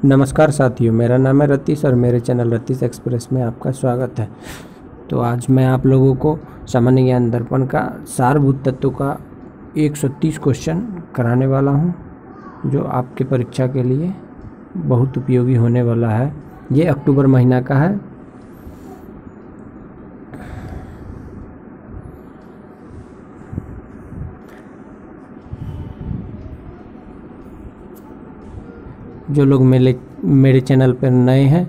नमस्कार साथियों, मेरा नाम है रतीश और मेरे चैनल रतीश एक्सप्रेस में आपका स्वागत है। तो आज मैं आप लोगों को सामान्य ज्ञान दर्पण का सारभूत तत्वों का 130 क्वेश्चन कराने वाला हूं, जो आपके परीक्षा के लिए बहुत उपयोगी होने वाला है। ये अक्टूबर महीना का है। जो लोग मेरे चैनल पर नए हैं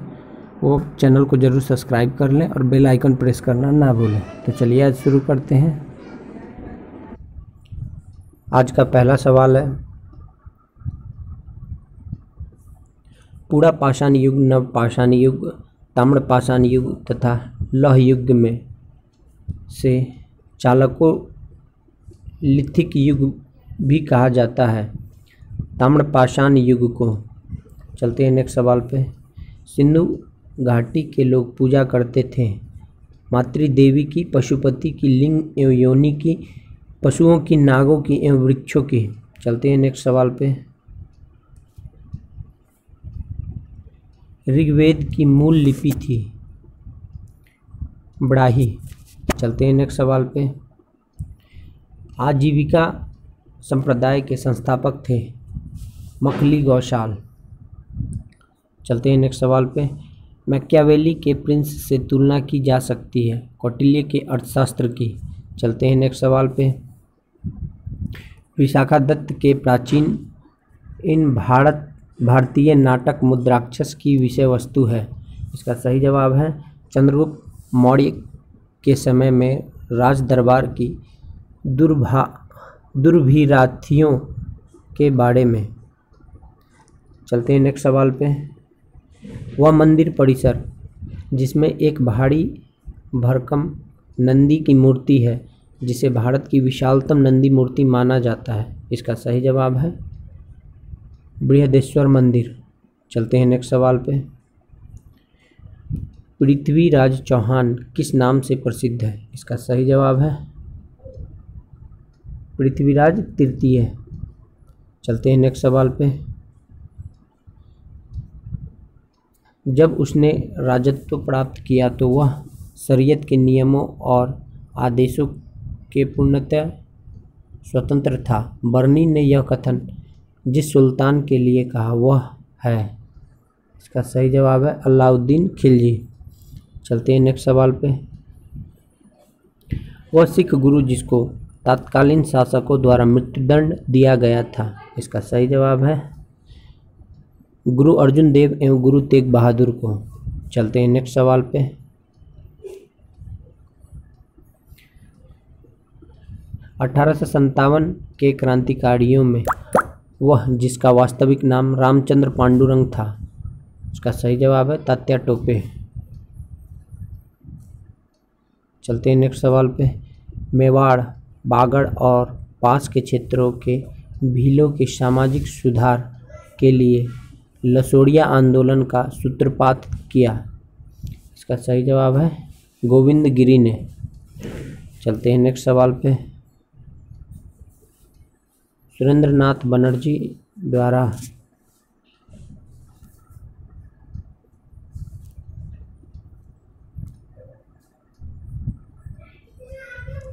वो चैनल को ज़रूर सब्सक्राइब कर लें और बेल आइकन प्रेस करना ना भूलें। तो चलिए आज शुरू करते हैं। आज का पहला सवाल है, पूरा पाषाण युग, नव पाषाण युग, ताम्र पाषाण युग तथा लौह युग में से चालको लिथिक युग भी कहा जाता है। ताम्र पाषाण युग को। चलते हैं नेक्स्ट सवाल पे। सिंधु घाटी के लोग पूजा करते थे मातृदेवी की, पशुपति की, लिंग एवं योनि की, पशुओं की, नागों की एवं वृक्षों की। चलते हैं नेक्स्ट सवाल पे। ऋग्वेद की मूल लिपि थी ब्राह्मी। चलते हैं नेक्स्ट सवाल पे। आजीविका संप्रदाय के संस्थापक थे मखली गौशाल। चलते हैं नेक्स्ट सवाल पे। मैकियावेली के प्रिंस से तुलना की जा सकती है कौटिल्य के अर्थशास्त्र की। चलते हैं नेक्स्ट सवाल पे। विशाखादत्त के प्राचीन इन भारतीय नाटक मुद्राक्षस की विषय वस्तु है। इसका सही जवाब है चंद्रगुप्त मौर्य के समय में राज दरबार की दुर्भिराथियों के बारे में। चलते हैं नेक्स्ट सवाल पे। वह मंदिर परिसर जिसमें एक भारी भरकम नंदी की मूर्ति है, जिसे भारत की विशालतम नंदी मूर्ति माना जाता है। इसका सही जवाब है बृहदेश्वर मंदिर। चलते हैं नेक्स्ट सवाल पे। पृथ्वीराज चौहान किस नाम से प्रसिद्ध है? इसका सही जवाब है पृथ्वीराज तृतीय। चलते हैं नेक्स्ट सवाल पे। जब उसने राजत्व प्राप्त किया तो वह शरीयत के नियमों और आदेशों के पूर्णतः स्वतंत्र था। बर्नी ने यह कथन जिस सुल्तान के लिए कहा वह है। इसका सही जवाब है अलाउद्दीन खिलजी। चलते हैं नेक्स्ट सवाल पे। वह सिख गुरु जिसको तत्कालीन शासकों द्वारा मृत्युदंड दिया गया था। इसका सही जवाब है गुरु अर्जुन देव एवं गुरु तेग बहादुर को। चलते हैं नेक्स्ट सवाल पे। अठारह के क्रांतिकारियों में वह जिसका वास्तविक नाम रामचंद्र पांडुरंग था। इसका सही जवाब है तात्या टोपे। चलते हैं नेक्स्ट सवाल पे। मेवाड़, बागड़ और पास के क्षेत्रों के भीलों के सामाजिक सुधार के लिए लसोड़िया आंदोलन का सूत्रपात किया। इसका सही जवाब है गोविंद गिरी ने। चलते हैं नेक्स्ट सवाल पे। सुरेंद्रनाथ बनर्जी द्वारा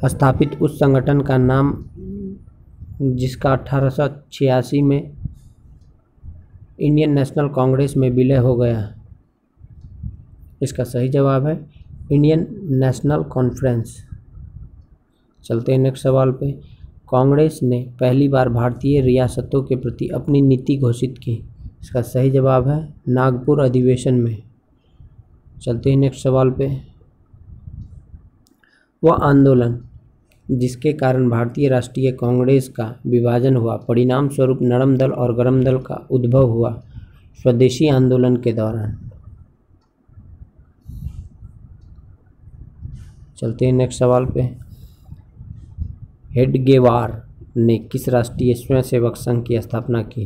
स्थापित उस संगठन का नाम जिसका 1886 में इंडियन नेशनल कांग्रेस में विलय हो गया। इसका सही जवाब है इंडियन नेशनल कॉन्फ्रेंस। चलते हैं नेक्स्ट सवाल पे। कांग्रेस ने पहली बार भारतीय रियासतों के प्रति अपनी नीति घोषित की। इसका सही जवाब है नागपुर अधिवेशन में। चलते हैं नेक्स्ट सवाल पे। वह आंदोलन जिसके कारण भारतीय राष्ट्रीय कांग्रेस का विभाजन हुआ, परिणाम स्वरूप नरम दल और गरम दल का उद्भव हुआ स्वदेशी आंदोलन के दौरान। चलते हैं नेक्स्ट सवाल पे। हेडगेवार ने किस राष्ट्रीय स्वयंसेवक संघ की स्थापना की?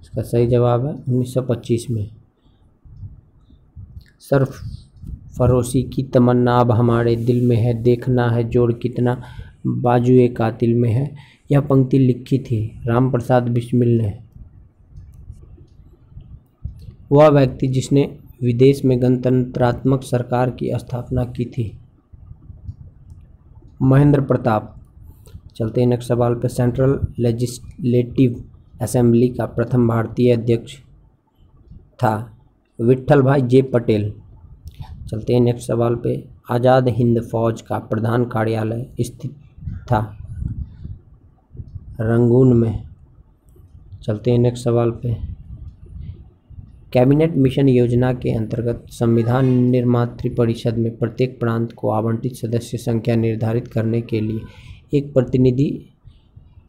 इसका सही जवाब है 1925 में। सरफरोशी की तमन्ना अब हमारे दिल में है, देखना है जोर कितना बाजुए कातिल में है। यह पंक्ति लिखी थी राम प्रसाद बिस्मिल ने। वह व्यक्ति जिसने विदेश में गणतंत्रात्मक सरकार की स्थापना की थी? महेंद्र प्रताप। चलते हैं नेक्स्ट सवाल पे। सेंट्रल लेजिस्लेटिव असेंबली का प्रथम भारतीय अध्यक्ष था? विट्ठल भाई जे पटेल। चलते हैं नेक्स्ट सवाल पे। आज़ाद हिंद फौज का प्रधान कार्यालय स्थित था? रंगून में। चलते हैं नेक्स्ट सवाल पे। कैबिनेट मिशन योजना के अंतर्गत संविधान निर्मात्री परिषद में प्रत्येक प्रांत को आवंटित सदस्य संख्या निर्धारित करने के लिए एक प्रतिनिधि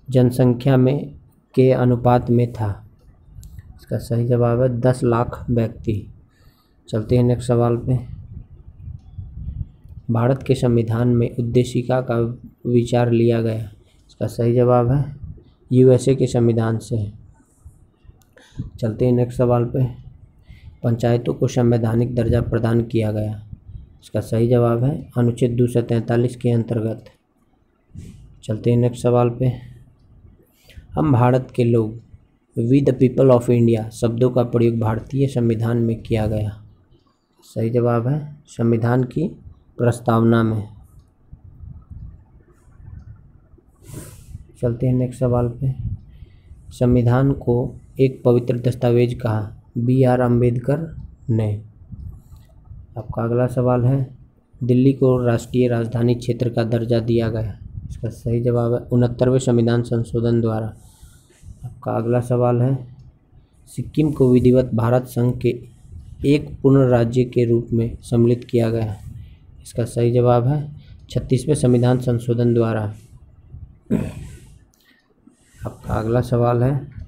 जनसंख्या में के अनुपात में था? इसका सही जवाब है 10 लाख व्यक्ति। चलते हैं नेक्स्ट सवाल पे। भारत के संविधान में उद्देशिका का विचार लिया गया? इसका सही जवाब है यूएसए के संविधान से। चलते हैं नेक्स्ट सवाल पे। पंचायतों को संवैधानिक दर्जा प्रदान किया गया? इसका सही जवाब है अनुच्छेद 243 के अंतर्गत। चलते हैं नेक्स्ट सवाल पे। हम भारत के लोग, we the people of India शब्दों का प्रयोग भारतीय संविधान में किया गया? सही जवाब है संविधान की प्रस्तावना में। चलते हैं नेक्स्ट सवाल पे। संविधान को एक पवित्र दस्तावेज कहा? BR अम्बेडकर ने। आपका अगला सवाल है। दिल्ली को राष्ट्रीय राजधानी क्षेत्र का दर्जा दिया गया? इसका सही जवाब है 69वें संविधान संशोधन द्वारा। आपका अगला सवाल है। सिक्किम को विधिवत भारत संघ के एक पूर्ण राज्य के रूप में सम्मिलित किया गया? इसका सही जवाब है 36वें संविधान संशोधन द्वारा। आपका अगला सवाल है।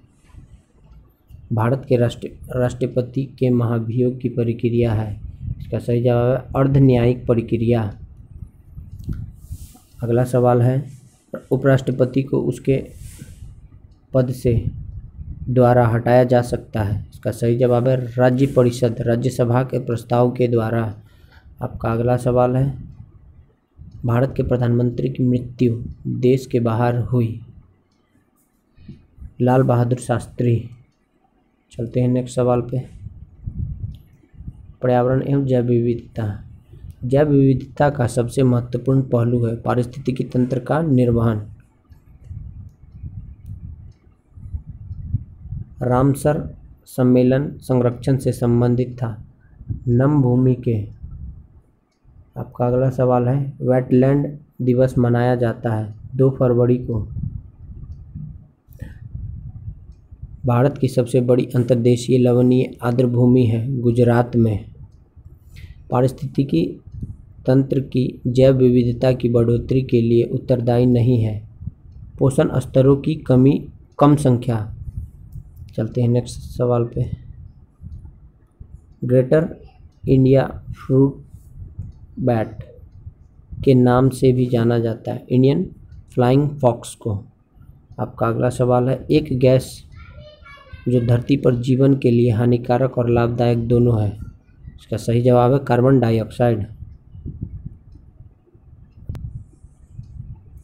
भारत के राष्ट्रपति के महाभियोग की प्रक्रिया है? इसका सही जवाब है अर्ध न्यायिक प्रक्रिया। अगला सवाल है। उपराष्ट्रपति को उसके पद से द्वारा हटाया जा सकता है? इसका सही जवाब है राज्य परिषद, राज्यसभा के प्रस्ताव के द्वारा। आपका अगला सवाल है। भारत के प्रधानमंत्री की मृत्यु देश के बाहर हुई? लाल बहादुर शास्त्री। चलते हैं नेक्स्ट सवाल पे। पर्यावरण एवं जैव विविधता। जैव विविधता का सबसे महत्वपूर्ण पहलू है पारिस्थितिकी तंत्र का निर्वहन। रामसर सम्मेलन संरक्षण से संबंधित था? नम भूमि के। आपका अगला सवाल है। वेटलैंड दिवस मनाया जाता है 2 फरवरी को। भारत की सबसे बड़ी अंतर्देशीय लवणीय आर्द्रभूमि है गुजरात में। पारिस्थितिकी तंत्र की जैव विविधता की बढ़ोतरी के लिए उत्तरदायी नहीं है पोषण स्तरों की कम संख्या। चलते हैं नेक्स्ट सवाल पे। ग्रेटर इंडिया फ्रूट बैट के नाम से भी जाना जाता है इंडियन फ्लाइंग फॉक्स को। आपका अगला सवाल है। एक गैस जो धरती पर जीवन के लिए हानिकारक और लाभदायक दोनों है? इसका सही जवाब है कार्बन डाइऑक्साइड।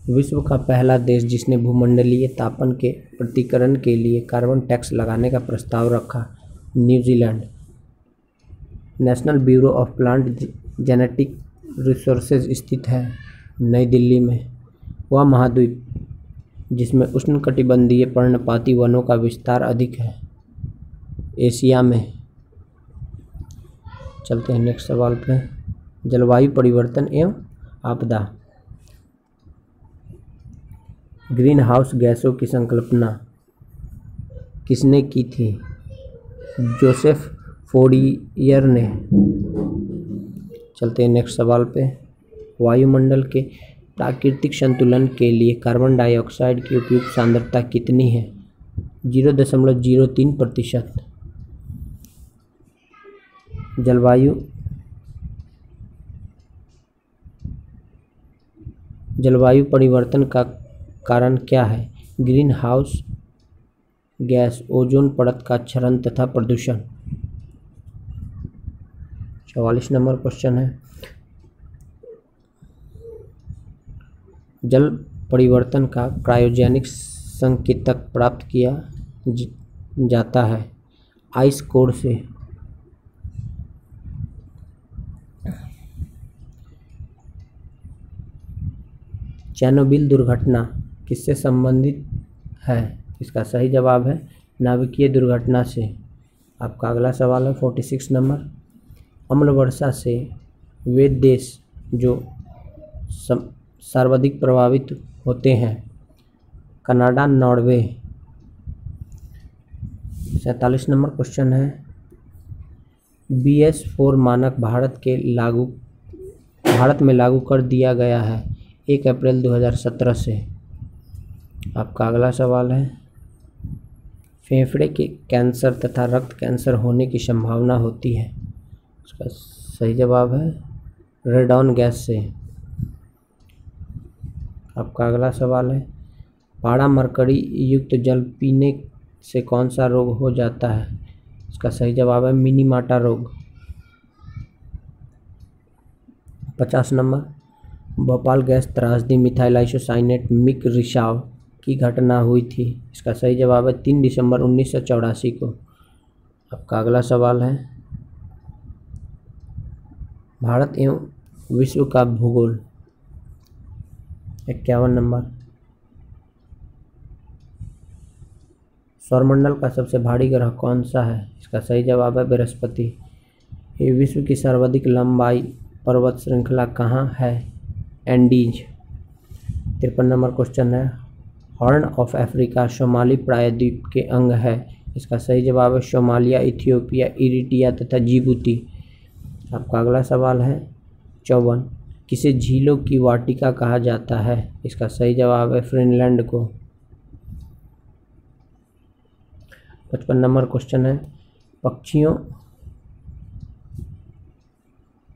विश्व का पहला देश जिसने भूमंडलीय तापन के प्रतिकरण के लिए कार्बन टैक्स लगाने का प्रस्ताव रखा? New Zealand. National bureau of plant genetic resources स्थित है नई दिल्ली में। वह महाद्वीप जिसमें उष्णकटिबंधीय पर्णपाती वनों का विस्तार अधिक है? एशिया में। चलते हैं नेक्स्ट सवाल पे। जलवायु परिवर्तन एवं आपदा। ग्रीन हाउस गैसों की संकल्पना किसने की थी? जोसेफ फोरियर ने। चलते हैं नेक्स्ट सवाल पे। वायुमंडल के प्राकृतिक संतुलन के लिए कार्बन डाइऑक्साइड की उपयुक्त सांद्रता कितनी है? 0.03%। जलवायु परिवर्तन का कारण क्या है? ग्रीन हाउस गैस, ओजोन परत का क्षरण तथा प्रदूषण। 44 नंबर क्वेश्चन है। जल परिवर्तन का क्रायोजेनिक संकेतक प्राप्त किया जाता है आइस कोर से? चेरनोबिल दुर्घटना किससे संबंधित है? इसका सही जवाब है नाभिकीय दुर्घटना से। आपका अगला सवाल है 46 नंबर, अम्ल वर्षा से वे देश जो सर्वाधिक प्रभावित होते हैं? Canada, Norway. 47 नंबर क्वेश्चन है, BS4 मानक भारत में लागू कर दिया गया है 1 अप्रैल 2017 से। आपका अगला सवाल है, फेफड़े के कैंसर तथा रक्त कैंसर होने की संभावना होती है? इसका सही जवाब है रेडॉन गैस से। आपका अगला सवाल है, पारा मरकरी युक्त जल पीने से कौन सा रोग हो जाता है? इसका सही जवाब है मिनीमाटा रोग। 50 नंबर, भोपाल गैस त्रासदी मिथाइल आइसोसाइनेट मिक रिसाव की घटना हुई थी? इसका सही जवाब है 3 दिसंबर 1984 को। आपका अगला सवाल है, भारत एवं विश्व का भूगोल। 51 नंबर, सौरमंडल का सबसे भारी ग्रह कौन सा है? इसका सही जवाब है बृहस्पति। ये विश्व की सर्वाधिक लंबाई पर्वत श्रृंखला कहाँ है? एंडीज। 53 नंबर क्वेश्चन है, हॉर्न ऑफ अफ्रीका सोमाली प्रायद्वीप के अंग है? इसका सही जवाब है सोमालिया, इथियोपिया, इरिट्रिया तथा जिबूती। आपका अगला सवाल है 54, किसे झीलों की वाटिका कहा जाता है? इसका सही जवाब है फिनलैंड को। 55 नंबर क्वेश्चन है,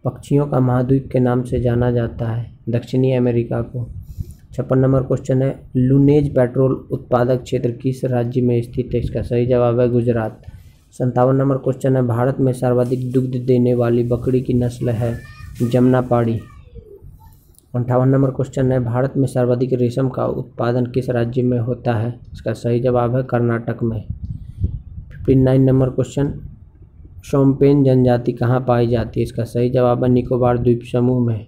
पक्षियों का महाद्वीप के नाम से जाना जाता है? दक्षिणी अमेरिका को। 56 नंबर क्वेश्चन है, लूनेज पेट्रोल उत्पादक क्षेत्र किस राज्य में स्थित है? इसका सही जवाब है गुजरात। 57 नंबर क्वेश्चन है, भारत में सर्वाधिक दुग्ध देने वाली बकरी की नस्ल है? जमनापाड़ी। 58 नंबर क्वेश्चन है, भारत में सर्वाधिक रेशम का उत्पादन किस राज्य में होता है? इसका सही जवाब है कर्नाटक में। 59 नंबर क्वेश्चन, शोम्पेन जनजाति कहाँ पाई जाती है? इसका सही जवाब है निकोबार द्वीप समूह में।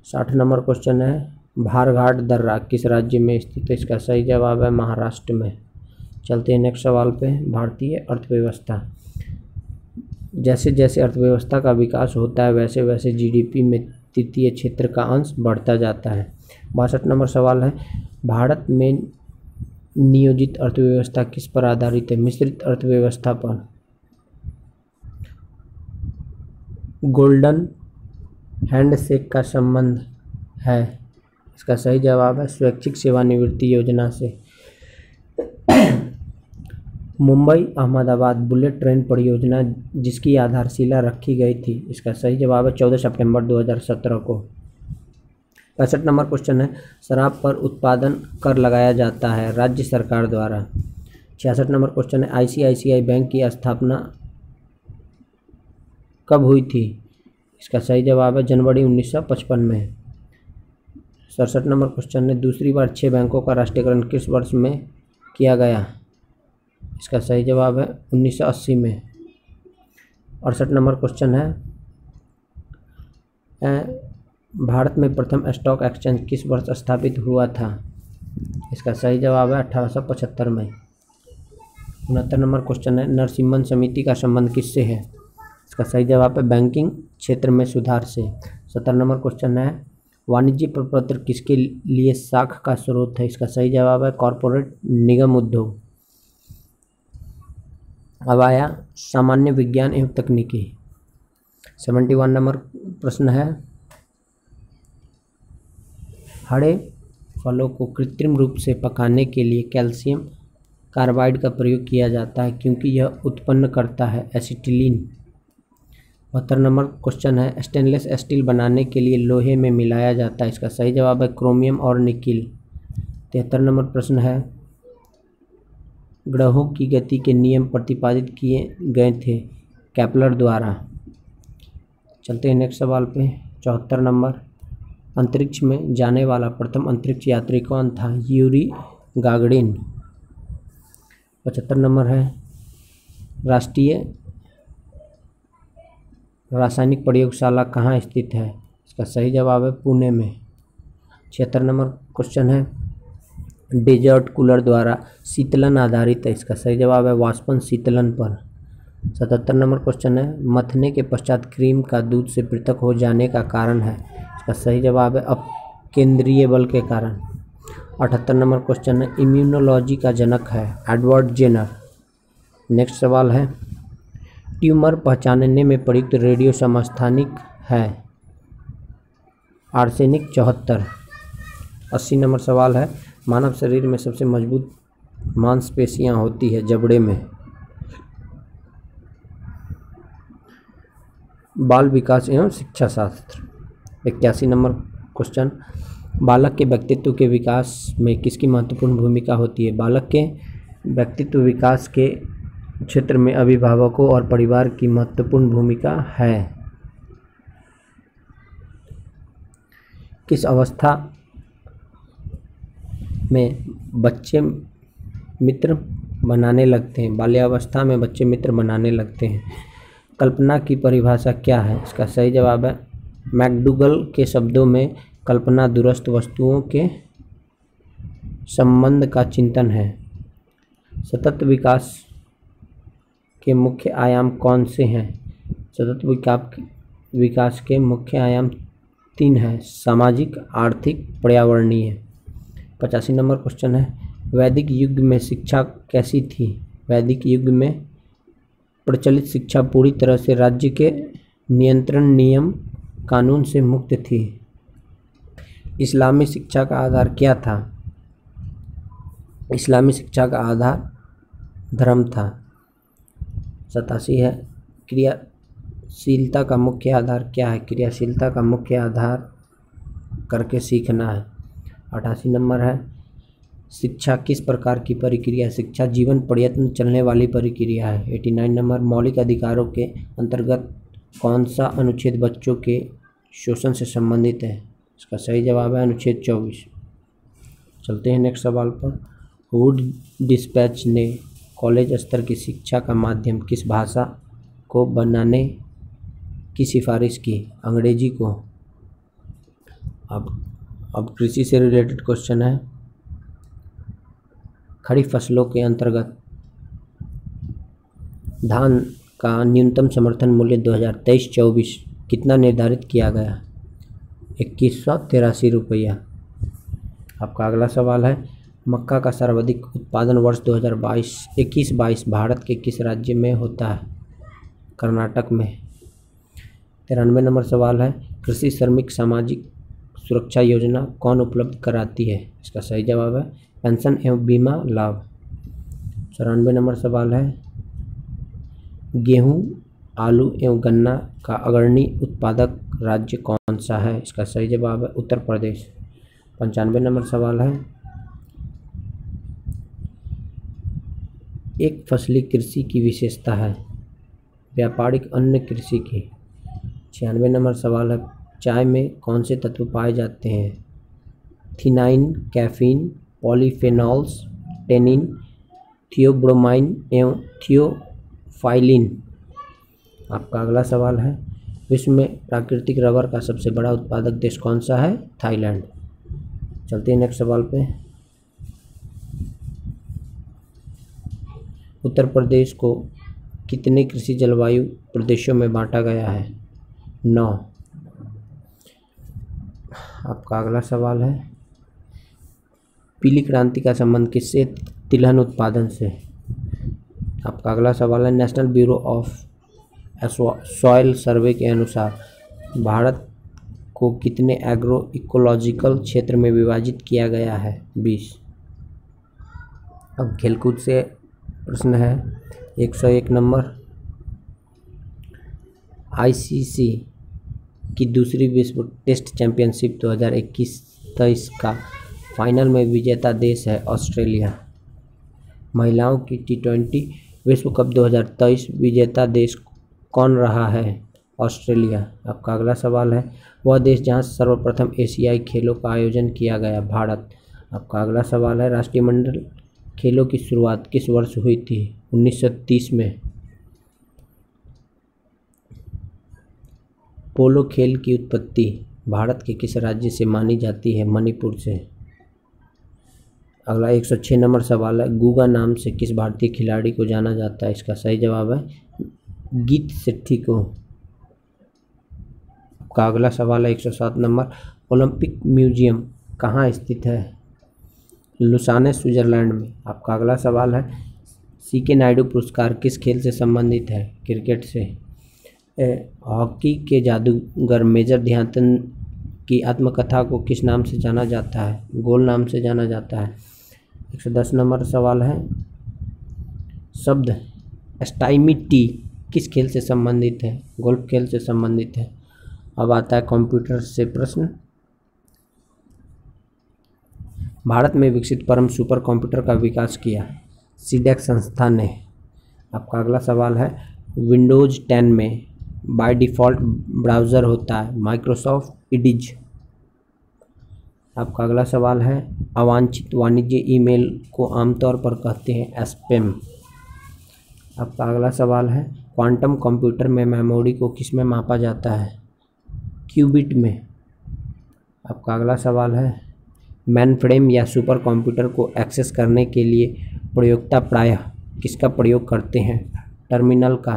60 नंबर क्वेश्चन है, भारघाट दर्रा किस राज्य में स्थित है? इसका सही जवाब है महाराष्ट्र में। चलते हैं नेक्स्ट सवाल पे, भारतीय अर्थव्यवस्था। जैसे जैसे अर्थव्यवस्था का विकास होता है वैसे वैसे जीडीपी में तृतीय क्षेत्र का अंश बढ़ता जाता है। 62 नंबर सवाल है, भारत में नियोजित अर्थव्यवस्था किस पर आधारित है? मिश्रित अर्थव्यवस्था पर। गोल्डन हैंडशेक का संबंध है? इसका सही जवाब है स्वैच्छिक सेवानिवृत्ति योजना से। मुंबई अहमदाबाद बुलेट ट्रेन परियोजना जिसकी आधारशिला रखी गई थी? इसका सही जवाब है 14 सितंबर 2017 को। 65 नंबर क्वेश्चन है, शराब पर उत्पादन कर लगाया जाता है राज्य सरकार द्वारा? 66 नंबर क्वेश्चन है, आईसीआईसीआई बैंक की स्थापना कब हुई थी? इसका सही जवाब है जनवरी 1955 में। 67 नंबर क्वेश्चन है, दूसरी बार 6 बैंकों का राष्ट्रीयकरण किस वर्ष में किया गया? इसका सही जवाब है 1980 में। 68 नंबर क्वेश्चन है, भारत में प्रथम स्टॉक एक्सचेंज किस वर्ष स्थापित हुआ था? इसका सही जवाब है 1875 में। 69 नंबर क्वेश्चन है, नरसिम्हन समिति का संबंध किससे है? इसका सही जवाब है बैंकिंग क्षेत्र में सुधार से। 70 नंबर क्वेश्चन है, वाणिज्य प्रपत्र किसके लिए साख का स्रोत है? इसका सही जवाब है कॉरपोरेट निगम उद्योग। अब आया सामान्य विज्ञान एवं तकनीकी। 71 नंबर प्रश्न है, हरे फलों को कृत्रिम रूप से पकाने के लिए कैल्शियम कार्बाइड का प्रयोग किया जाता है क्योंकि यह उत्पन्न करता है एसिटिलीन। 72 नंबर क्वेश्चन है, स्टेनलेस स्टील बनाने के लिए लोहे में मिलाया जाता है? इसका सही जवाब है क्रोमियम और निकिल। 73 नंबर प्रश्न है, ग्रहों की गति के नियम प्रतिपादित किए गए थे केपलर द्वारा? चलते हैं नेक्स्ट सवाल पे। 74 नंबर, अंतरिक्ष में जाने वाला प्रथम अंतरिक्ष यात्री कौन था? Yuri Gagarin. 75 नंबर है, राष्ट्रीय रासायनिक प्रयोगशाला कहाँ स्थित है? इसका सही जवाब है पुणे में। 76 नंबर क्वेश्चन है डेजर्ट कूलर द्वारा शीतलन आधारित है, इसका सही जवाब है वाष्पन शीतलन पर। 77 नंबर क्वेश्चन है मथने के पश्चात क्रीम का दूध से पृथक हो जाने का कारण है, इसका सही जवाब है अपकेंद्रीय बल के कारण। 78 नंबर क्वेश्चन है इम्यूनोलॉजी का जनक है एडवर्ड जेनर। नेक्स्ट सवाल है ट्यूमर पहचानने में प्रयुक्त रेडियो समस्थानिक है आर्सेनिक 74। 80 नंबर सवाल है मानव शरीर में सबसे मजबूत मांसपेशियां होती है जबड़े में। बाल विकास एवं शिक्षा शास्त्र। 81 नंबर क्वेश्चन बालक के व्यक्तित्व के विकास में किसकी महत्वपूर्ण भूमिका होती है। बालक के व्यक्तित्व विकास के क्षेत्र में अभिभावकों और परिवार की महत्वपूर्ण भूमिका है। किस अवस्था में बच्चे मित्र बनाने लगते हैं। बाल्यावस्था में बच्चे मित्र बनाने लगते हैं। कल्पना की परिभाषा क्या है, इसका सही जवाब है मैकडूगल के शब्दों में कल्पना दूरस्थ वस्तुओं के संबंध का चिंतन है। सतत विकास के मुख्य आयाम कौन से हैं। सतत विकास के मुख्य आयाम 3 हैं सामाजिक आर्थिक पर्यावरणीय। 85 नंबर क्वेश्चन है वैदिक युग में शिक्षा कैसी थी। वैदिक युग में प्रचलित शिक्षा पूरी तरह से राज्य के नियंत्रण नियम कानून से मुक्त थी। इस्लामी शिक्षा का आधार क्या था। इस्लामी शिक्षा का आधार धर्म था। 87 है क्रियाशीलता का मुख्य आधार क्या है। क्रियाशीलता का मुख्य आधार करके सीखना है। 88 नंबर है शिक्षा किस प्रकार की प्रक्रिया। शिक्षा जीवन पर्यंत चलने वाली प्रक्रिया है। 89 नंबर मौलिक अधिकारों के अंतर्गत कौन सा अनुच्छेद बच्चों के शोषण से संबंधित है। इसका सही जवाब है अनुच्छेद 24। चलते हैं नेक्स्ट सवाल पर। वुड डिस्पैच ने कॉलेज स्तर की शिक्षा का माध्यम किस भाषा को बनाने की सिफारिश की। अंग्रेजी को। अब कृषि से रिलेटेड क्वेश्चन है खरीफ फसलों के अंतर्गत धान का न्यूनतम समर्थन मूल्य 2023-24 कितना निर्धारित किया गया। 2183 रुपया। आपका अगला सवाल है मक्का का सर्वाधिक उत्पादन वर्ष 2021-22 भारत के किस राज्य में होता है। कर्नाटक में। 93 नंबर सवाल है कृषि श्रमिक सामाजिक सुरक्षा योजना कौन उपलब्ध कराती है। इसका सही जवाब है पेंशन एवं बीमा लाभ। 94 नंबर सवाल है गेहूं आलू एवं गन्ना का अग्रणी उत्पादक राज्य कौन सा है। इसका सही जवाब है उत्तर प्रदेश। 95 नंबर सवाल है एक फसली कृषि की विशेषता है व्यापारिक अन्य कृषि की। 96 नंबर सवाल है चाय में कौन से तत्व पाए जाते हैं। थिनाइन कैफीन पॉलीफेनॉल्स टेनिन थियोब्रोमाइन एवं थियोफाइलिन। आपका अगला सवाल है विश्व में प्राकृतिक रबर का सबसे बड़ा उत्पादक देश कौन सा है। थाईलैंड। चलते हैं नेक्स्ट सवाल पे। उत्तर प्रदेश को कितने कृषि जलवायु प्रदेशों में बांटा गया है। 9। आपका अगला सवाल है पीली क्रांति का संबंध किससे। तिलहन उत्पादन से। आपका अगला सवाल है नेशनल ब्यूरो ऑफ सॉइल सर्वे के अनुसार भारत को कितने एग्रो इकोलॉजिकल क्षेत्र में विभाजित किया गया है। 20। अब खेलकूद से प्रश्न है 101 नंबर आईसीसी की दूसरी विश्व टेस्ट चैंपियनशिप 2021-23 का फाइनल में विजेता देश है ऑस्ट्रेलिया। महिलाओं की T20 विश्व कप 2023 विजेता देश कौन रहा है। ऑस्ट्रेलिया। आपका अगला सवाल है वह देश जहां सर्वप्रथम एशियाई खेलों का आयोजन किया गया। भारत। आपका अगला सवाल है राष्ट्रमंडल खेलों की शुरुआत किस वर्ष हुई थी। 1930 में। पोलो खेल की उत्पत्ति भारत के किस राज्य से मानी जाती है। मणिपुर से। अगला 106 नंबर सवाल है, गुगा नाम से किस भारतीय खिलाड़ी को जाना जाता है? इसका सही जवाब है गीत सेठी को। आपका अगला सवाल है 107 नंबर, ओलंपिक म्यूजियम कहाँ स्थित है? लुसाने स्विट्जरलैंड में। आपका अगला सवाल है, सीके नायडू पुरस्कार किस खेल से संबंधित है? क्रिकेट से। हॉकी के जादूगर मेजर ध्यानचंद की आत्मकथा को किस नाम से जाना जाता है? गोल नाम से जाना जाता है। 110 नंबर सवाल है, शब्द स्टाइमी टी किस खेल से संबंधित है? गोल्फ खेल से संबंधित है। अब आता है कंप्यूटर से प्रश्न, भारत में विकसित परम सुपर कंप्यूटर का विकास किया? सीडेक संस्था ने। आपका अगला सवाल है, विंडोज 10 में बाय डिफ़ॉल्ट ब्राउज़र होता है माइक्रोसॉफ्ट एडिज। आपका अगला सवाल है, अवांछित वाणिज्य ईमेल को आमतौर पर कहते हैं स्पैम। आपका अगला सवाल है, क्वांटम कंप्यूटर में मेमोरी को किस में मापा जाता है? क्यूबिट में। आपका अगला सवाल है, मेनफ्रेम या सुपर कंप्यूटर को एक्सेस करने के लिए प्रयोक्ता प्रायः किसका प्रयोग करते हैं? टर्मिनल का।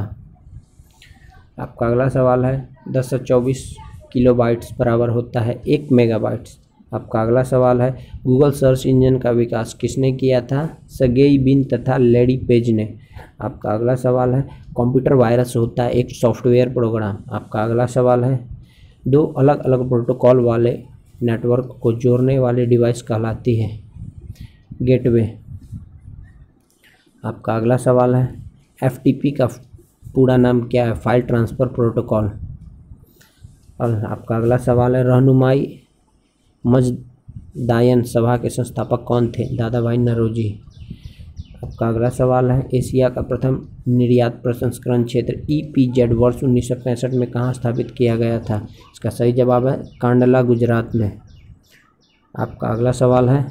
आपका अगला सवाल है, 10 से 24 किलोबाइट्स बराबर होता है 1 मेगाबाइट्स। आपका अगला सवाल है, गूगल सर्च इंजन का विकास किसने किया था? सर्गेई ब्रिन तथा लैरी पेज ने। आपका अगला सवाल है, कंप्यूटर वायरस होता है एक सॉफ्टवेयर प्रोग्राम। आपका अगला सवाल है, दो अलग अलग प्रोटोकॉल वाले नेटवर्क को जोड़ने वाली डिवाइस कहलाती है गेटवे। आपका अगला सवाल है, एफटीपी का पूरा नाम क्या है? File transfer protocol. और आपका अगला सवाल है, रहनुमाई मजदायन सभा के संस्थापक कौन थे? दादा भाई नौरोजी। आपका अगला सवाल है, एशिया का प्रथम निर्यात प्रसंस्करण क्षेत्र EPZ वर्ष 1965 में कहाँ स्थापित किया गया था? इसका सही जवाब है कांडला, गुजरात में। आपका अगला सवाल है,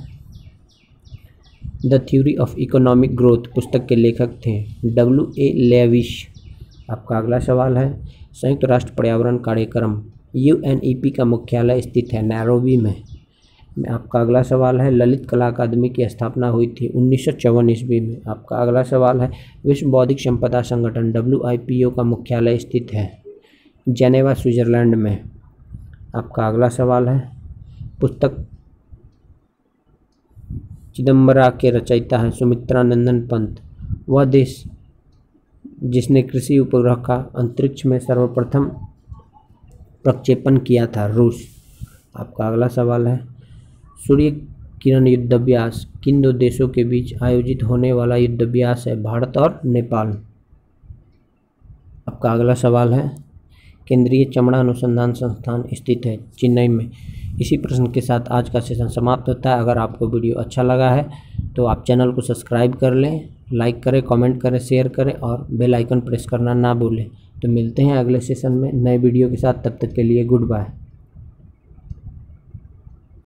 the theory of economic growth पुस्तक के लेखक थे W.A. लेविश। आपका अगला सवाल है, संयुक्त राष्ट्र पर्यावरण कार्यक्रम UNEP का मुख्यालय स्थित है नैरोबी में। आपका अगला सवाल है, ललित कला अकादमी की स्थापना हुई थी 1954 ईस्वी में। आपका अगला सवाल है, विश्व बौद्धिक संपदा संगठन WIPO का मुख्यालय स्थित है जेनेवा, स्विट्जरलैंड में। आपका अगला सवाल है, पुस्तक चिदम्बरा के रचयिता हैं सुमित्रा नंदन पंत। वह देश जिसने कृषि उपग्रह का अंतरिक्ष में सर्वप्रथम प्रक्षेपण किया था? रूस। आपका अगला सवाल है, सूर्य किरण युद्धाभ्यास किन दो देशों के बीच आयोजित होने वाला युद्धाभ्यास है? भारत और नेपाल। आपका अगला सवाल है, केंद्रीय चमड़ा अनुसंधान संस्थान स्थित है चेन्नई में। इसी प्रश्न के साथ आज का सेशन समाप्त होता है। अगर आपको वीडियो अच्छा लगा है तो आप चैनल को सब्सक्राइब कर लें, लाइक करें, कमेंट करें, शेयर करें और बेल आइकन प्रेस करना ना भूलें। तो मिलते हैं अगले सेशन में नए वीडियो के साथ। तब तक के लिए गुड बाय।